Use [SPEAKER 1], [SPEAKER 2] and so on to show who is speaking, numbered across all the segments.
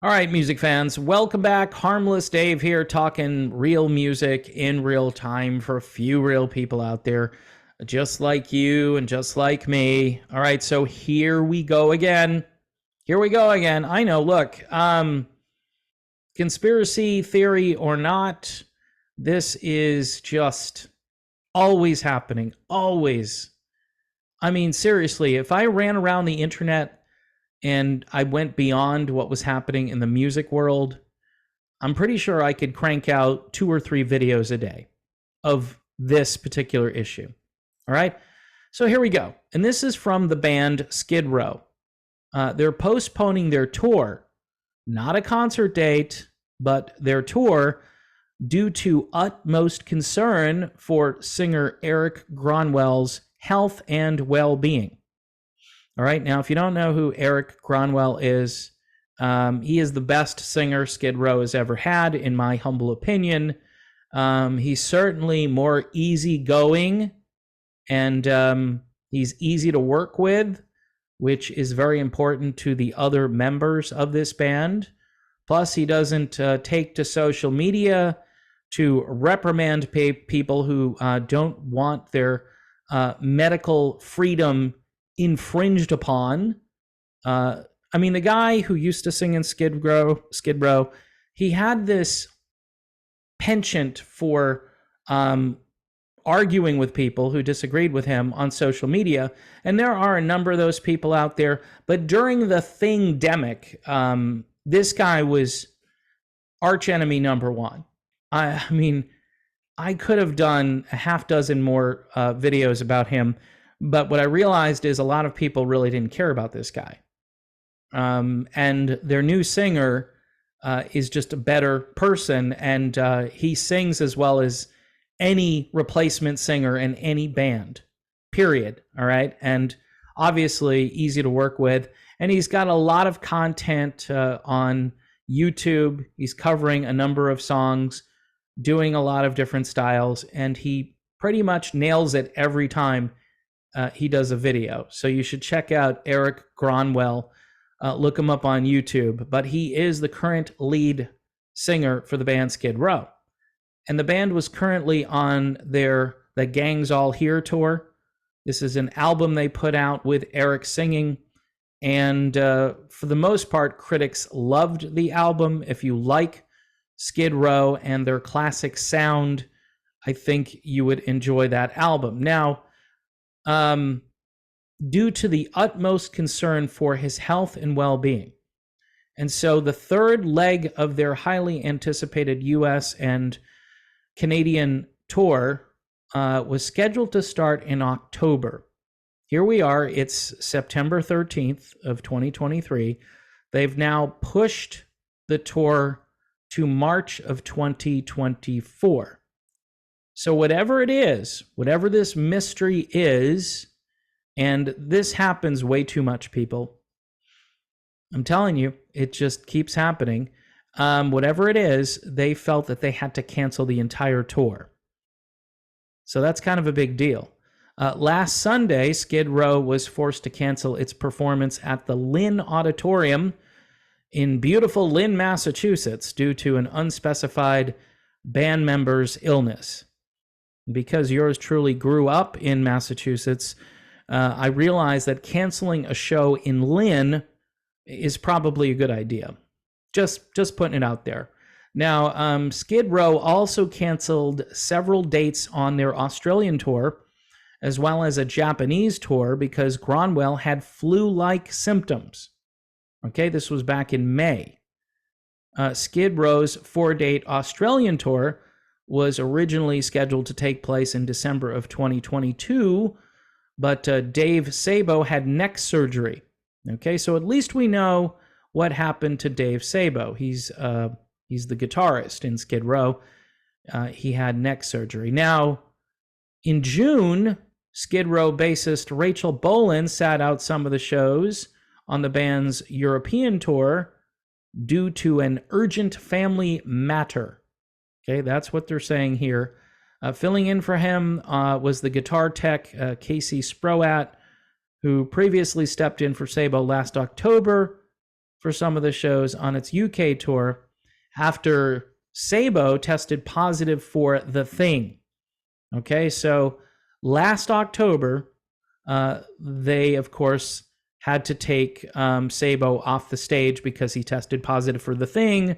[SPEAKER 1] All right, music fans, welcome back. Harmless Dave here, talking real music in real time for a few real people out there, just like you and just like me. All right, so here we go again. Here we go again. I know, look, conspiracy theory or not, this is just always happening. Always. I mean, seriously, if I ran around the internet and I went beyond what was happening in the music world, I'm pretty sure I could crank out 2 or 3 videos a day of this particular issue. All right. So here we go. And this is from the band Skid Row. They're postponing their tour, not a concert date, but their tour due to utmost concern for singer Eric Gronwell's health and well-being. All right, now if you don't know who Eric Gronwell is, he is the best singer Skid Row has ever had, in my humble opinion. He's certainly more easygoing, and he's easy to work with, which is very important to the other members of this band. Plus, he doesn't take to social media to reprimand people who don't want their medical freedom infringed upon. I mean, the guy who used to sing in Skid Row, he had this penchant for arguing with people who disagreed with him on social media, and there are a number of those people out there. But during the thing-demic, this guy was arch enemy number one. I mean, I could have done a half dozen more videos about him, but what I realized is a lot of people really didn't care about this guy. And their new singer is just a better person, and he sings as well as any replacement singer in any band, period. All right? And obviously easy to work with. And he's got a lot of content on YouTube. He's covering a number of songs, doing a lot of different styles, and he pretty much nails it every time he does a video. So you should check out Eric Gronwell. Look him up on YouTube. But he is the current lead singer for the band Skid Row. And the band was currently on The Gang's All Here tour. This is an album they put out with Eric singing. And for the most part, critics loved the album. If you like Skid Row and their classic sound, I think you would enjoy that album. Now, due to the utmost concern for his health and well-being. And so the third leg of their highly anticipated US and Canadian tour was scheduled to start in October. Here we are, it's September 13th of 2023. They've now pushed the tour to March of 2024. So whatever it is, whatever this mystery is, and this happens way too much, people. I'm telling you, it just keeps happening. Whatever it is, they felt that they had to cancel the entire tour. So that's kind of a big deal. Last Sunday, Skid Row was forced to cancel its performance at the Lynn Auditorium in beautiful Lynn, Massachusetts, due to an unspecified band member's illness. Because yours truly grew up in Massachusetts, I realized that canceling a show in Lynn is probably a good idea. Just putting it out there. Now, Skid Row also canceled several dates on their Australian tour, as well as a Japanese tour, because Gronwell had flu-like symptoms. Okay, this was back in May. Skid Row's 4-date Australian tour was originally scheduled to take place in December of 2022, but Dave Sabo had neck surgery. Okay, so at least we know what happened to Dave Sabo. He's the guitarist in Skid Row. He had neck surgery. Now, in June, Skid Row bassist Rachel Bolan sat out some of the shows on the band's European tour due to an urgent family matter. Okay, that's what they're saying here. Filling in for him was the guitar tech Casey Sproat, who previously stepped in for Sabo last October for some of the shows on its UK tour after Sabo tested positive for the thing. Okay, so last October, they, of course, had to take Sabo off the stage because he tested positive for the thing.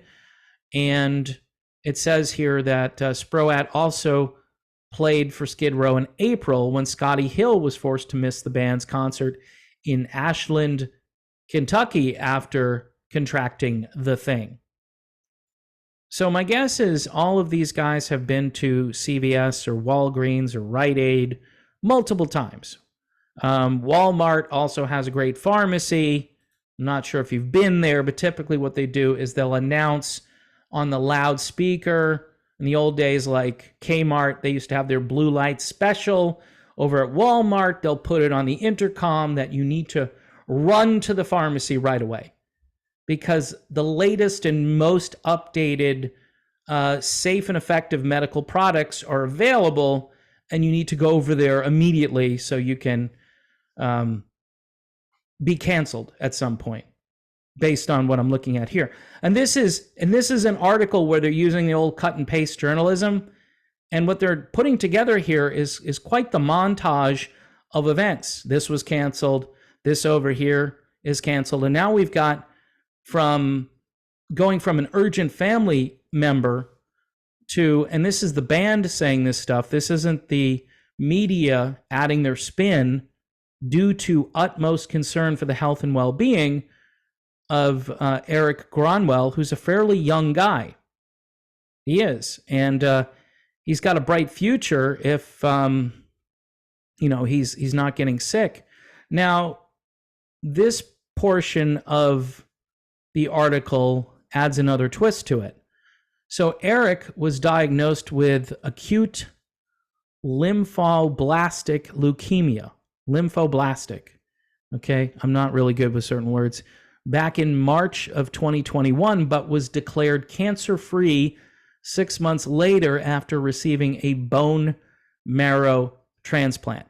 [SPEAKER 1] And it says here that Sproat also played for Skid Row in April when Scotty Hill was forced to miss the band's concert in Ashland, Kentucky after contracting the thing. So my guess is all of these guys have been to CVS or Walgreens or Rite Aid multiple times. Walmart also has a great pharmacy. I'm not sure if you've been there, but typically what they do is they'll announce on the loudspeaker. In the old days, like Kmart, they used to have their blue light special. Over at Walmart, they'll put it on the intercom that you need to run to the pharmacy right away, because the latest and most updated safe and effective medical products are available, and you need to go over there immediately so you can be canceled at some point, based on what I'm looking at here. And this is an article where they're using the old cut and paste journalism, and what they're putting together here is quite the montage of events. This was canceled, this over here is canceled, and now we've got going from an urgent family member to, and this is the band saying this stuff, this isn't the media adding their spin, due to utmost concern for the health and well-being of Eric Gronwell, who's a fairly young guy. He is. And he's got a bright future if, he's not getting sick. Now, this portion of the article adds another twist to it. So Eric was diagnosed with acute lymphoblastic leukemia. Lymphoblastic. Okay, I'm not really good with certain words. Back in March of 2021, but was declared cancer-free 6 months later after receiving a bone marrow transplant.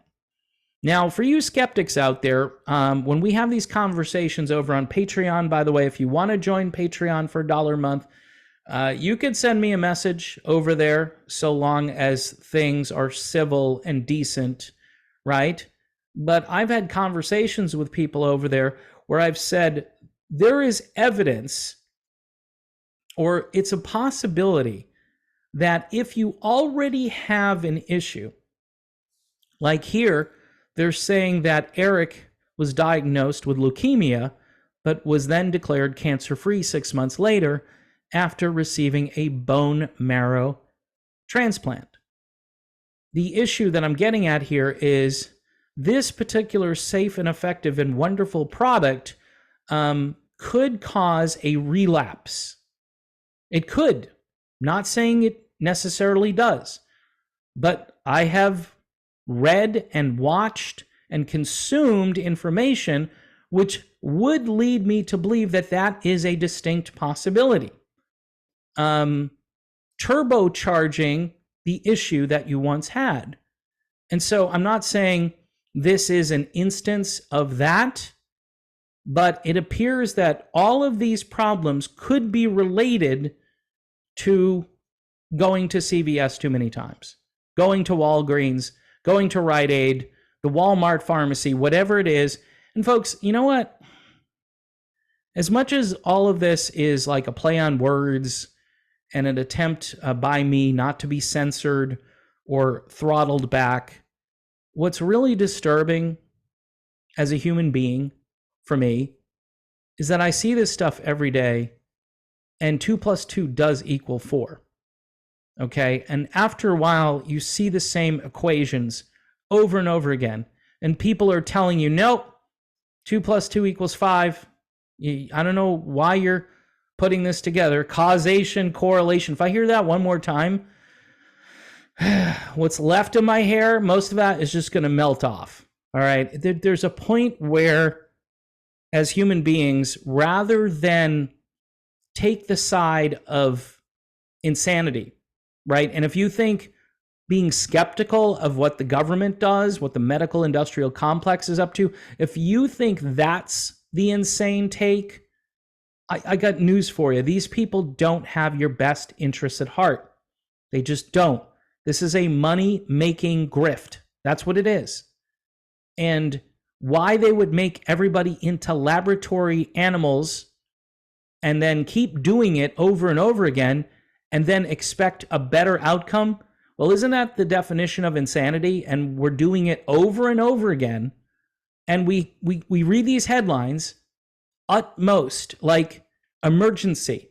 [SPEAKER 1] Now, for you skeptics out there, when we have these conversations over on Patreon, by the way, if you want to join Patreon for $1 a month, you could send me a message over there so long as things are civil and decent, right? But I've had conversations with people over there where I've said there is evidence, or it's a possibility, that if you already have an issue, like here, they're saying that Eric was diagnosed with leukemia, but was then declared cancer-free 6 months later after receiving a bone marrow transplant. The issue that I'm getting at here is this particular safe and effective and wonderful product could cause a relapse. It could. Not saying it necessarily does. But I have read and watched and consumed information which would lead me to believe that that is a distinct possibility. Turbocharging the issue that you once had. And so I'm not saying this is an instance of that, but it appears that all of these problems could be related to going to CVS too many times, going to Walgreens, going to Rite Aid, the Walmart pharmacy, whatever it is. And folks, you know what? As much as all of this is like a play on words and an attempt by me not to be censored or throttled back, what's really disturbing as a human being for me is that I see this stuff every day, and 2 + 2 does equal 4. Okay? And after a while, you see the same equations over and over again, and people are telling you, nope, 2 + 2 = 5. I don't know why you're putting this together. Causation, correlation. If I hear that one more time, what's left of my hair, most of that is just going to melt off. All right. There's a point where, as human beings, rather than take the side of insanity, right? And if you think being skeptical of what the government does, what the medical industrial complex is up to, if you think that's the insane take, I got news for you. These people don't have your best interests at heart. They just don't. This is a money-making grift. That's what it is. And why they would make everybody into laboratory animals and then keep doing it over and over again and then expect a better outcome? Well, isn't that the definition of insanity? And we're doing it over and over again. And we read these headlines, utmost, like emergency.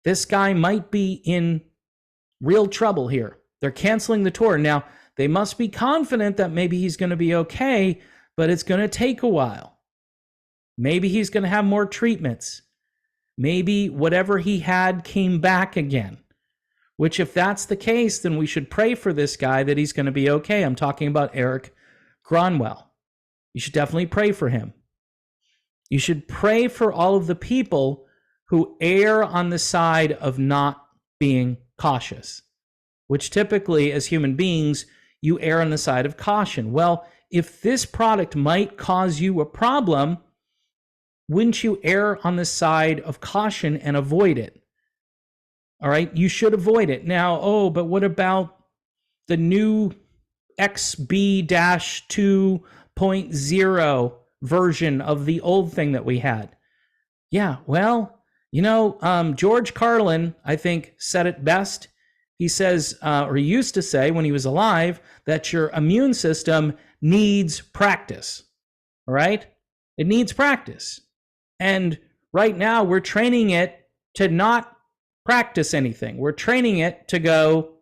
[SPEAKER 1] This guy might be in real trouble here. They're canceling the tour. Now, they must be confident that maybe he's going to be okay, but it's going to take a while. Maybe he's going to have more treatments. Maybe whatever he had came back again. Which, if that's the case, then we should pray for this guy that he's going to be okay. I'm talking about Eric Gronwell. You should definitely pray for him. You should pray for all of the people who err on the side of not being cautious, which typically, as human beings, you err on the side of caution. Well, if this product might cause you a problem, wouldn't you err on the side of caution and avoid it? All right, you should avoid it. Now, but what about the new XB-2.0 version of the old thing that we had? Yeah, well, George Carlin, I think, said it best. He says, or he used to say when he was alive, that your immune system needs practice. All right? It needs practice. And right now we're training it to not practice anything. We're training it to go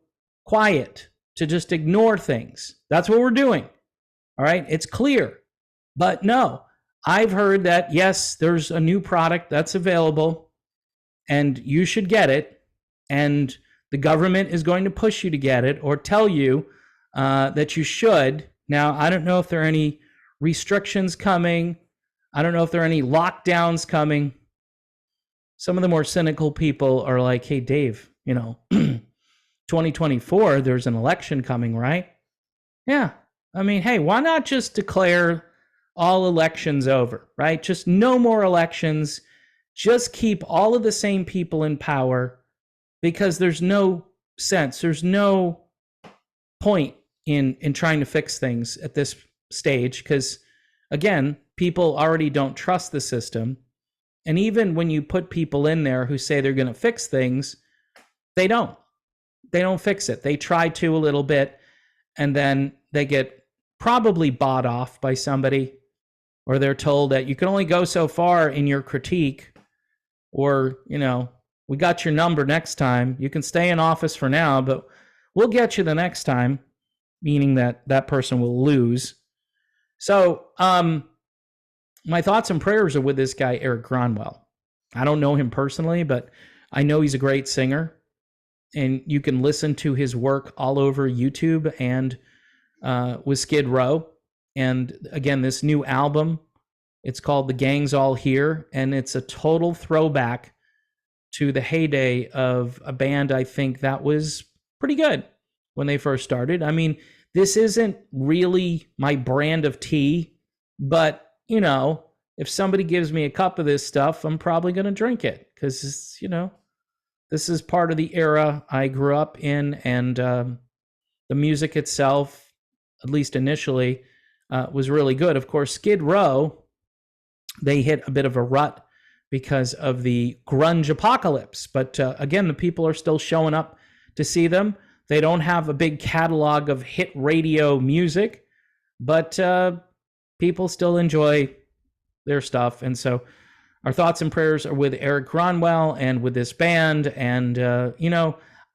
[SPEAKER 1] quiet, to just ignore things. That's what we're doing. All right? It's clear. But no, I've heard that, yes, there's a new product that's available and you should get it. And the government is going to push you to get it or tell you that you should. Now, I don't know if there are any restrictions coming. I don't know if there are any lockdowns coming. Some of the more cynical people are like, hey, Dave, 2024, there's an election coming, right? Yeah. I mean, hey, why not just declare all elections over, right? Just no more elections. Just keep all of the same people in power, because there's no sense. There's no point in trying to fix things at this stage because, again, people already don't trust the system. And even when you put people in there who say they're going to fix things, they don't. They don't fix it. They try to a little bit, and then they get probably bought off by somebody, or they're told that you can only go so far in your critique, or, we got your number next time. You can stay in office for now, but we'll get you the next time, meaning that that person will lose. So my thoughts and prayers are with this guy, Eric Gronwell. I don't know him personally, but I know he's a great singer. And you can listen to his work all over YouTube and with Skid Row. And again, this new album, it's called The Gang's All Here, and it's a total throwback to the heyday of a band I think that was pretty good when they first started. I mean, this isn't really my brand of tea, but, if somebody gives me a cup of this stuff, I'm probably going to drink it because, this is part of the era I grew up in, and the music itself, at least initially, was really good. Of course, Skid Row, they hit a bit of a rut because of the grunge apocalypse. But again, the people are still showing up to see them. They don't have a big catalog of hit radio music, but people still enjoy their stuff. And so our thoughts and prayers are with Eric Gronwell and with this band. And,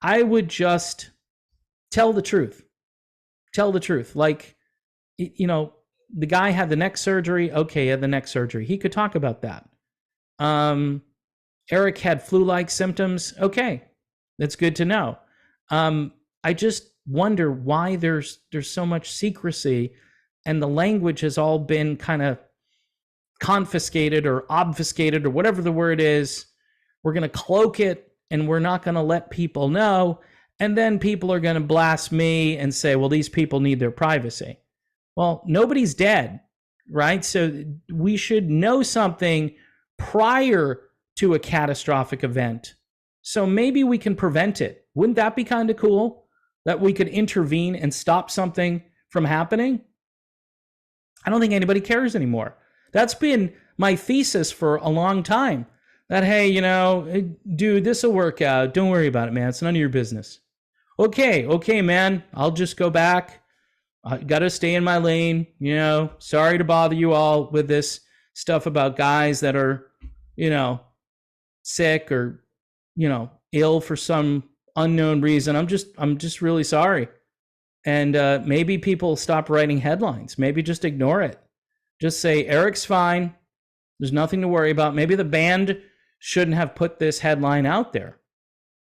[SPEAKER 1] I would just tell the truth. Tell the truth. Like, the guy had the neck surgery. Okay, he had the neck surgery. He could talk about that. Eric had flu-like symptoms. Okay, that's good to know. I just wonder why there's so much secrecy, and the language has all been kind of confiscated or obfuscated or whatever the word is. We're going to cloak it, and we're not going to let people know. And then people are going to blast me and say, well, these people need their privacy. Well, nobody's dead, right? So we should know something prior to a catastrophic event. So maybe we can prevent it. Wouldn't that be kind of cool? That we could intervene and stop something from happening? I don't think anybody cares anymore. That's been my thesis for a long time. That, hey, you know, dude, this will work out. Don't worry about it, man. It's none of your business. Okay, man. I'll just go back. I got to stay in my lane. You know, sorry to bother you all with this stuff about guys that are, you know, sick or, you know, ill for some unknown reason. I'm just really sorry. And maybe people stop writing headlines. Maybe just ignore it. Just say, Eric's fine. There's nothing to worry about. Maybe the band shouldn't have put this headline out there,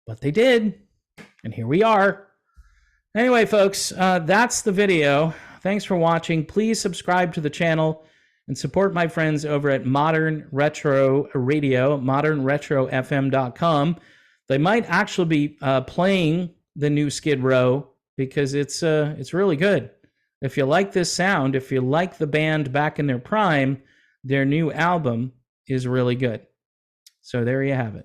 [SPEAKER 1] but they did. And here we are. Anyway, folks, that's the video. Thanks for watching. Please subscribe to the channel and support my friends over at Modern Retro Radio, modernretrofm.com. They might actually be playing the new Skid Row because it's really good. If you like this sound, if you like the band back in their prime, their new album is really good. So there you have it.